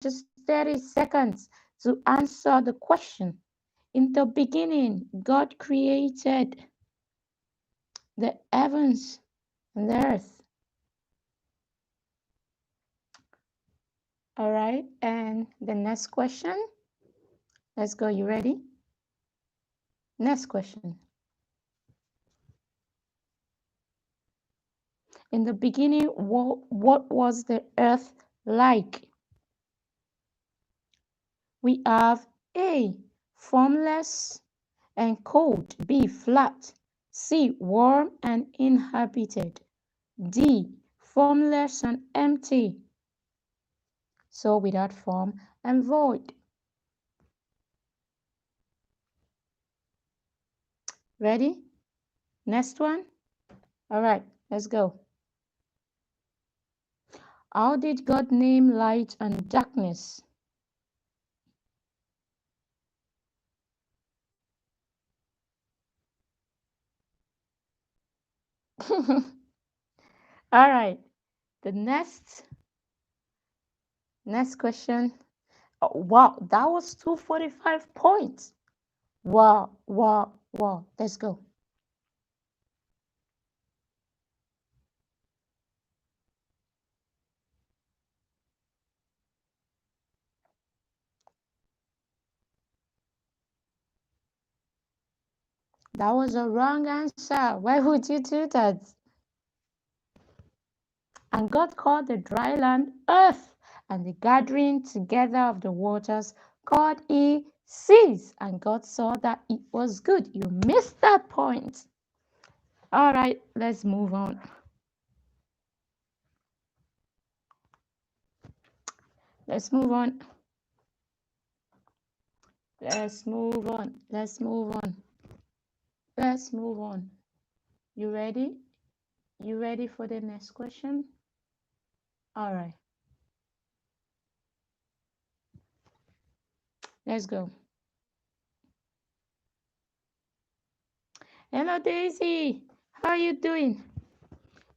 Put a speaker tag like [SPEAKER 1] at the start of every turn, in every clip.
[SPEAKER 1] just 30 seconds to answer the question. In the beginning, God created the heavens and the earth. All right, and the next question. Let's go. You ready? Next question. In the beginning, what was the earth like? We have A, formless and cold, B, flat, C, warm and inhabited, D, formless and empty, so without form and void. Ready? Next one? All right, let's go. How did God name light and darkness? All right, the next question. Oh, wow, that was 245 points. Wow, wow, wow. Let's go. That was a wrong answer. Why would you do that? And God called the dry land earth, and the gathering together of the waters called he seas. And God saw that it was good. You missed that point. All right, let's move on. Let's move on. Let's move on. Let's move on. Let's move on. You ready? You ready for the next question? All right. Let's go. Hello, Daisy. How are you doing?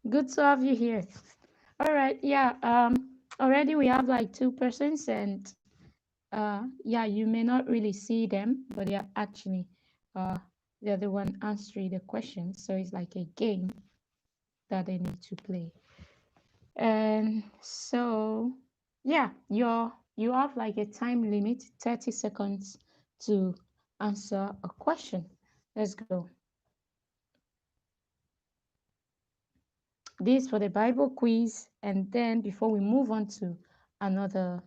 [SPEAKER 1] Good to have you here. All right. Yeah. Already we have like 2 persons, and yeah, you may not really see them, but they're actually they're the one answering the question. So it's like a game that they need to play. And so yeah, you have like a time limit, 30 seconds to answer a question. Let's go. This for the Bible quiz, and then before we move on to another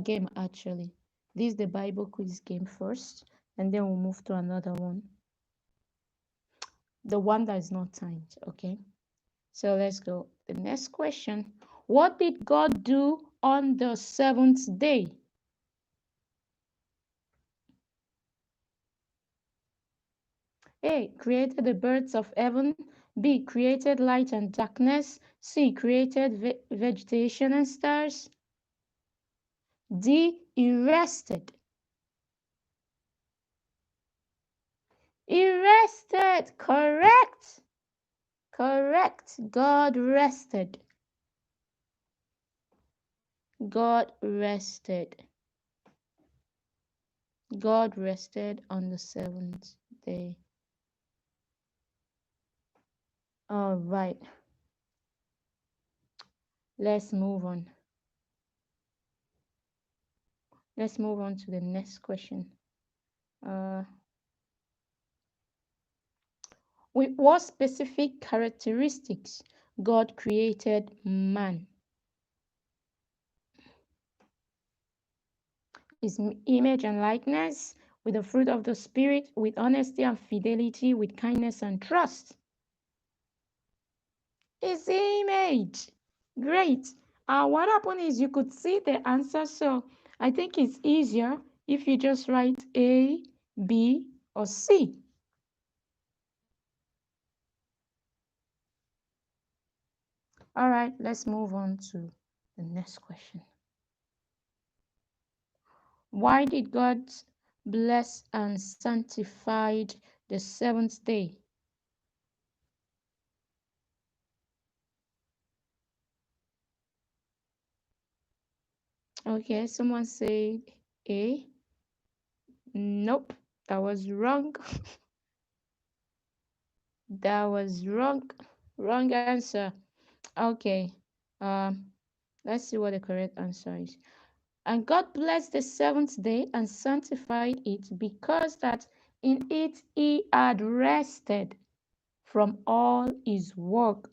[SPEAKER 1] game, actually, this is the Bible quiz game first, and then we'll move to another one, the one that is not timed. Okay, so let's go. The next question: what did God do on the 7th day? A, created the birds of heaven. B, created light and darkness. C, created vegetation and stars. D, he rested. He rested. Correct. Correct. God rested. God rested. God rested on the 7th day. All right. Let's move on. Let's move on to the next question. With what specific characteristics God created man? His image and likeness, with the fruit of the Spirit, with honesty and fidelity, with kindness and trust. His image. Great. What happened is you could see the answer, so I think it's easier if you just write A, B, or C. All right, let's move on to the next question. Why did God bless and sanctified the 7th day? Okay, someone said A. Nope, that was wrong. That was wrong. Wrong answer. Okay. Um, let's see what the correct answer is. And God blessed the seventh day and sanctified it, because that in it he had rested from all his work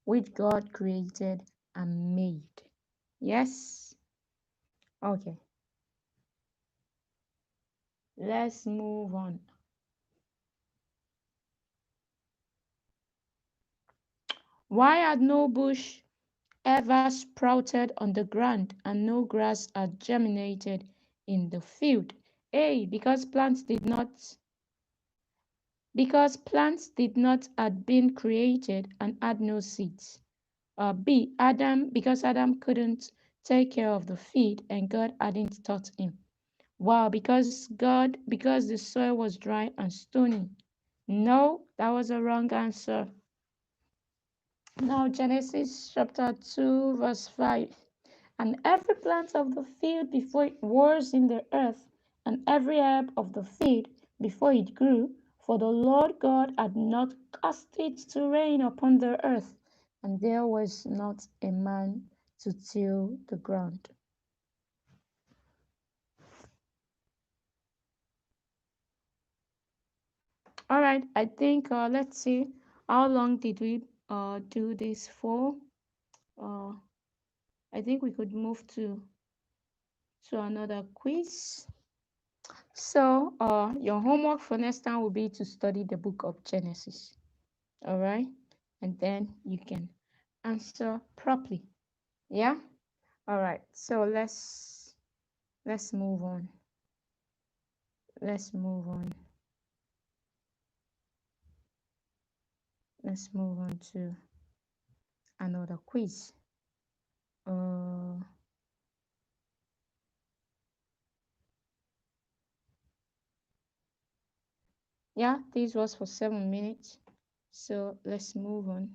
[SPEAKER 1] which God created and made. Yes? Okay. Let's move on. Why had no bush ever sprouted on the ground, and no grass had germinated in the field? A. Because plants did not had been created and had no seeds. B. Because Adam couldn't take care of the field and God hadn't taught him. Wow, because the soil was dry and stony. No, that was a wrong answer. Now Genesis chapter 2 verse 5. And every plant of the field before it was in the earth, and every herb of the field before it grew, for the Lord God had not caused it to rain upon the earth, and there was not a man to till the ground. All right, I think let's see, how long did we do this for? Uh, I think we could move to another quiz. So, your homework for next time will be to study the book of Genesis. All right, and then you can answer properly. Yeah. All right. So let's move on. Let's move on. Let's move on to another quiz. Uh, yeah, this was for 7 minutes. So let's move on.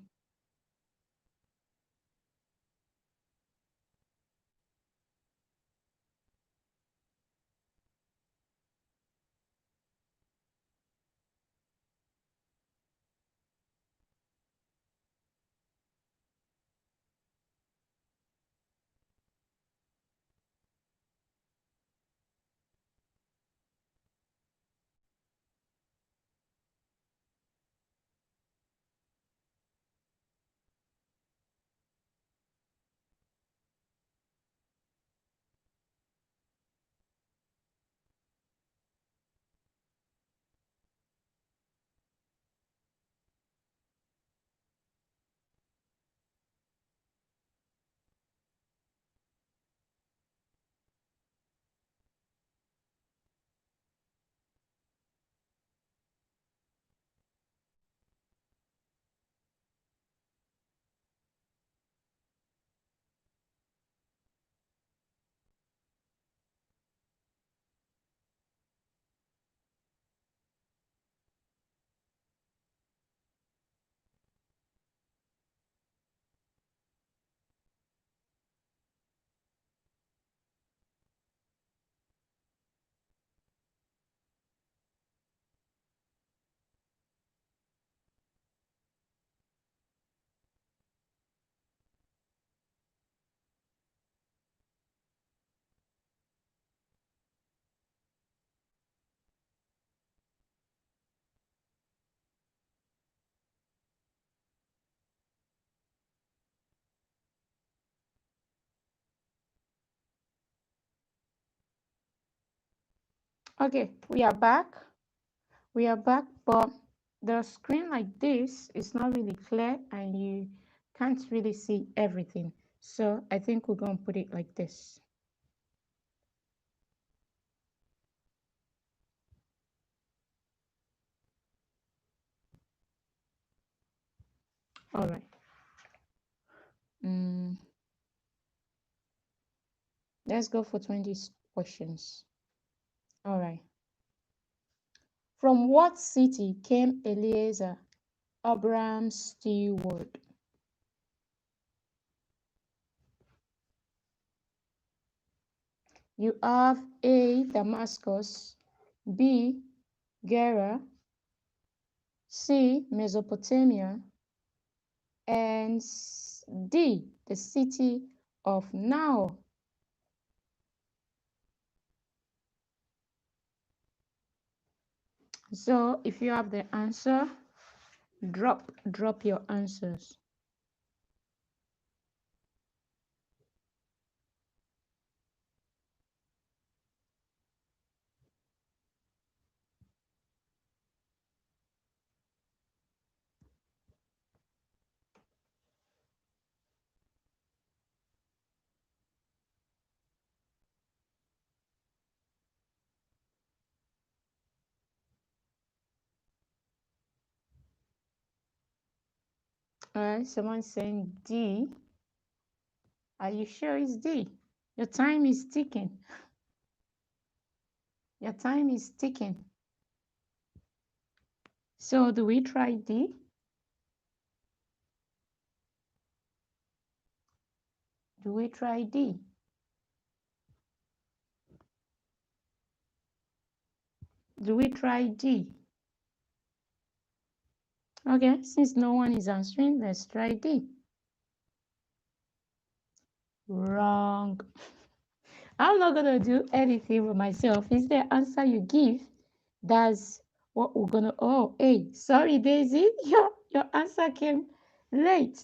[SPEAKER 1] Okay, we are back. We are back, but the screen like this is not really clear and you can't really see everything. So I think we're going to put it like this. All right. Mm, let's go for 20 questions. All right. From what city came Eliezer, Abraham's steward? You have A. Damascus, B. Gera, C. Mesopotamia, and D. The city of Now. So if you have the answer, drop your answers. All right, someone's saying D. Are you sure it's D? Your time is ticking. Your time is ticking. So do we try D? Do we try D? Do we try D? Okay, since no one is answering, let's try D. Wrong. I'm not gonna do anything with myself. It's the answer you give. That's what we're gonna. Oh, hey, sorry, Daisy. Your answer came late.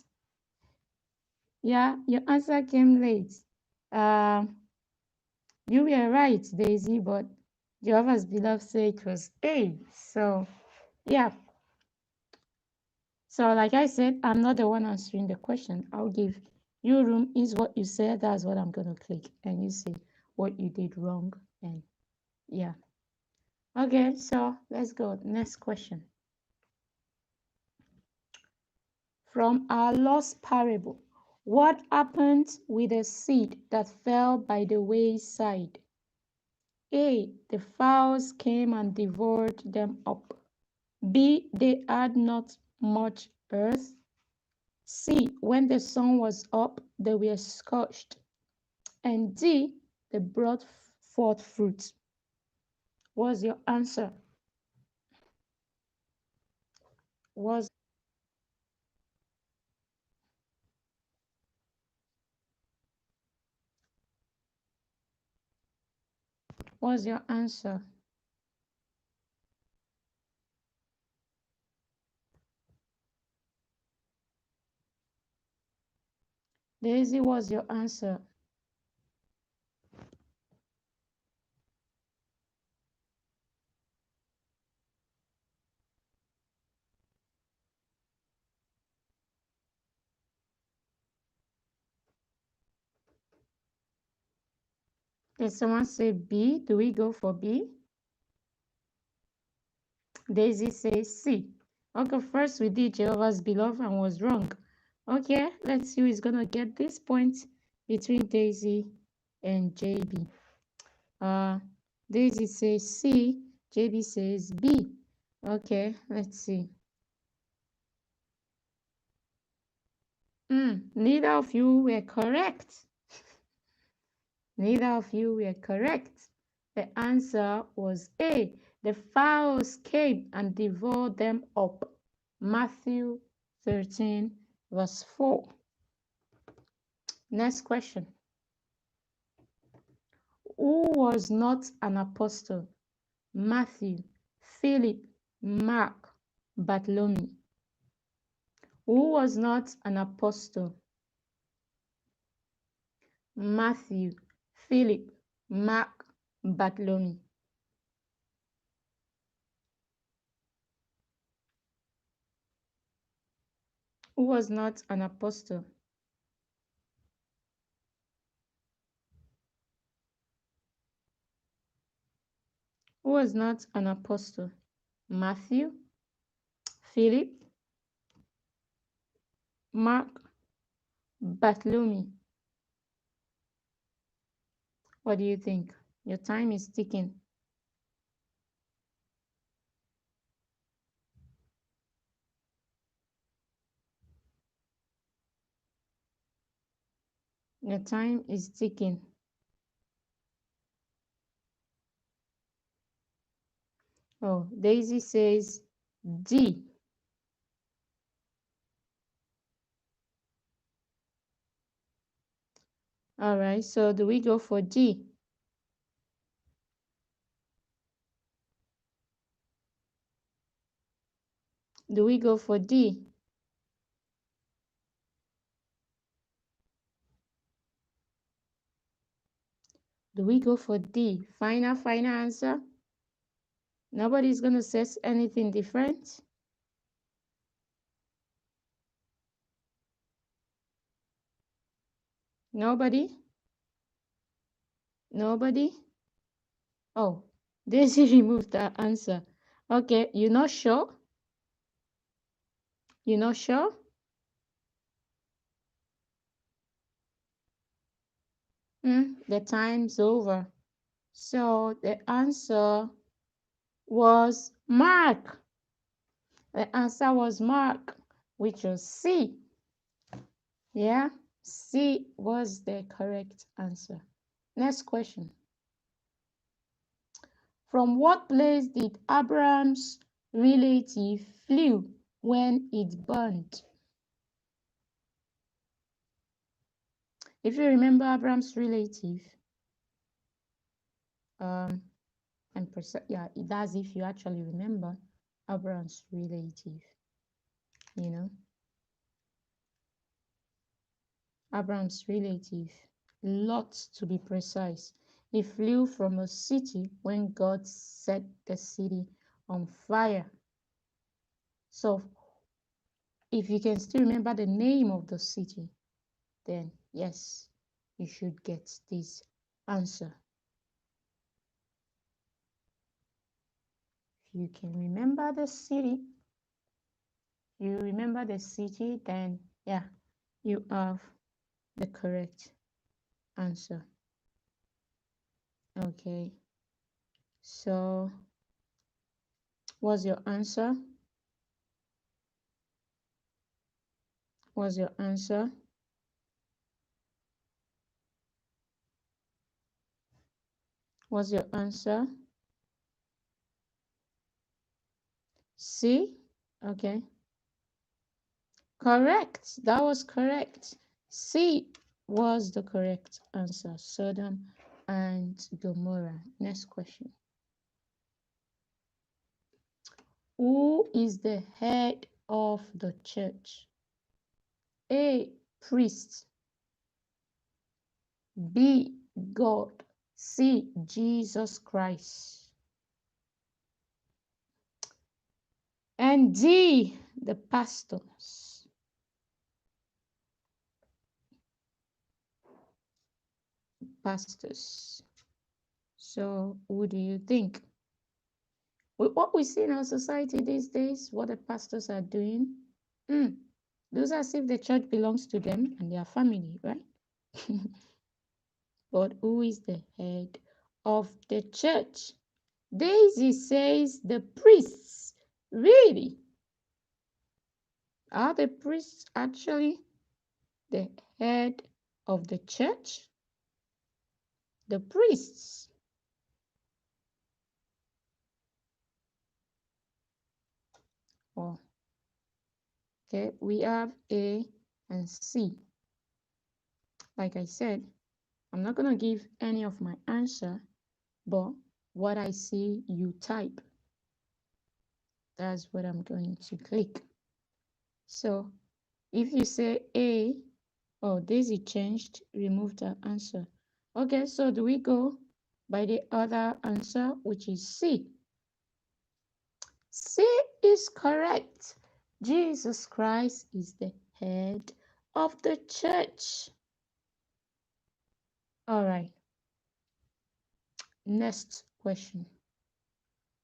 [SPEAKER 1] Yeah, your answer came late. You were right, Daisy, but Jehovah's Beloved said it was A. So, yeah. So, like I said, I'm not the one answering the question. I'll give you room. Is what you said. That's what I'm gonna click, and you see what you did wrong. And yeah. Okay, so let's go. Next question. From our lost parable, what happened with the seed that fell by the wayside? A. The fowls came and devoured them up. B. They had not much earth. C. When the sun was up, they were scorched. And D. They brought forth fruit. What's your answer? What's your answer? Daisy, what's your answer? Did someone say B? Do we go for B? Daisy says C. Okay, first we did Jehovah's Beloved and was wrong. Okay, let's see who is going to get this point between Daisy and JB. Daisy says C, JB says B. Okay, let's see. Neither of you were correct. Neither of you were correct. The answer was A. The fowls came and devoured them up. Matthew 13, verse 4. Next question. Who was not an apostle? Matthew, Philip, Mark, Bartholomew. Who was not an apostle? Matthew, Philip, Mark, Bartholomew. Who was not an apostle? Who was not an apostle? Matthew, Philip, Mark, Bartholomew. What do you think? Your time is ticking. Your time is ticking. Oh, Daisy says D. All right, so do we go for D? Do we go for D? Do we go for D? Final answer? Nobody's going to say anything different? Nobody? Nobody? Oh, Daisy removed that answer. Okay, you're not sure? You're not sure? The time's over. So the answer was Mark. The answer was Mark, which was C. Yeah, C was the correct answer. Next question. From what place did Abraham's relative flee when it burned? If you remember Abraham's relative, yeah, that's if you actually remember Abraham's relative, you know. Abraham's relative, Lot to be precise. He flew from a city when God set the city on fire. So if you can still remember the name of the city, then yes, you should get this answer. If you can remember the city, then yeah, you have the correct answer. Okay, so what's your answer? What's your answer? What's your answer? C? Okay. Correct. That was correct. C was the correct answer. Sodom and Gomorrah. Next question. Who is the head of the church? A. Priest. B. God. C. Jesus Christ. And D. The pastors. Pastors. So, who do you think? With what we see in our society these days, what the pastors are doing, those as if the church belongs to them and their family, right? But who is the head of the church? Daisy says the priests. Really? Are the priests actually the head of the church? The priests. Oh, okay, we have A and C. Like I said, I'm not going to give any of my answer, but what I see, you type. That's what I'm going to click. So if you say A, oh, Daisy changed, removed her answer. Okay, so do we go by the other answer, which is C? C is correct. Jesus Christ is the head of the church. All right. Next question.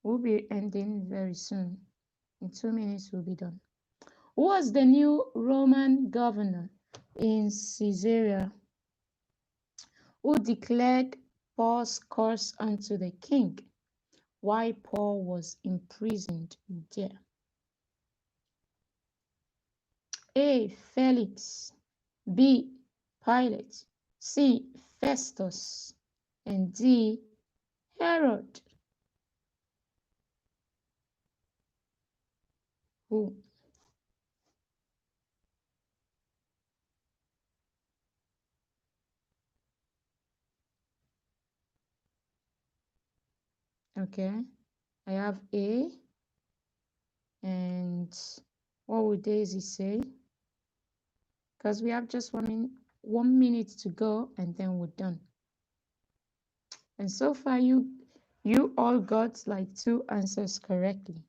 [SPEAKER 1] We'll be ending very soon. In 2 minutes, we'll be done. Who was the new Roman governor in Caesarea who declared Paul's cause unto the king while Paul was imprisoned there? A. Felix. B. Pilate. C. Festus. And D. Herod. Who? Okay. I have A. And what would Daisy say? Because we have just 1 minute to go and then we're done. And so far you all got like 2 answers correctly.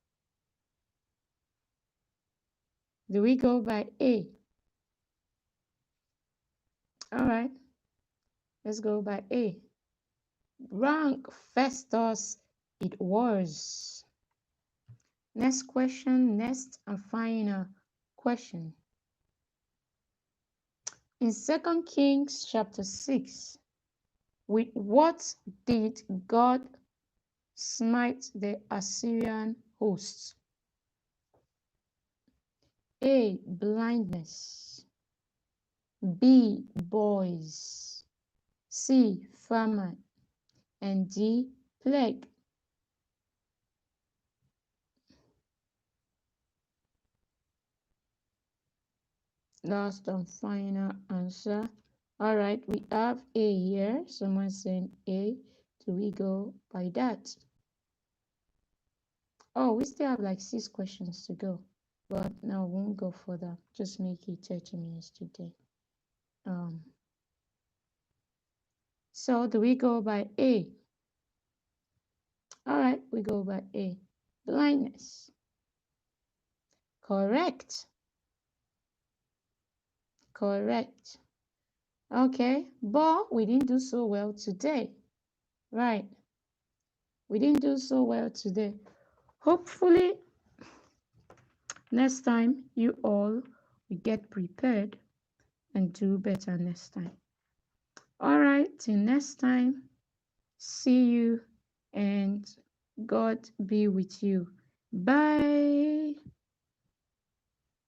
[SPEAKER 1] Do we go by A? All right, let's go by A. Rank Festus it was. Next question, next and final question. In 2 Kings chapter 6, with what did God smite the Assyrian hosts? A. Blindness. B. Boys. C. Famine. And D. Plague. Last and final answer. All right, we have A here. Someone saying A. Do we go by that? Oh, we still have like 6 questions to go. But no, we won't go further. Just make it 30 minutes today. So do we go by A? All right, we go by A. Blindness. Correct. Correct. Okay, but we didn't do so well today. Right. We didn't do so well today. Hopefully, next time you all will get prepared and do better next time. All right, till next time, see you and God be with you. Bye.